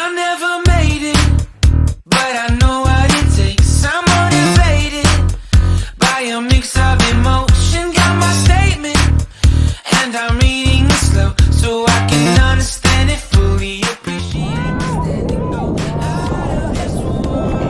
I never made it, but I know what it takes. I'm motivated by a mix of emotion. Got my statement, and I'm reading it slow so I can understand it fully. Appreciate it, standing out of this world.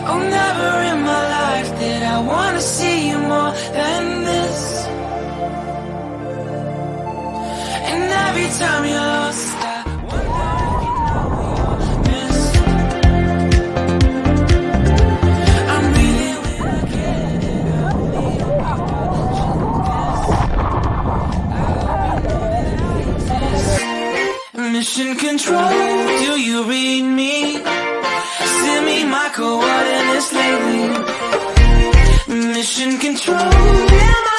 Oh, never in my life did I wanna see you more than this. And every time you're lost, I wonder if you know you're missed. I'm really when I get it, I'll be a mission control, do you read me? Send me my coordinates lately. Mission control.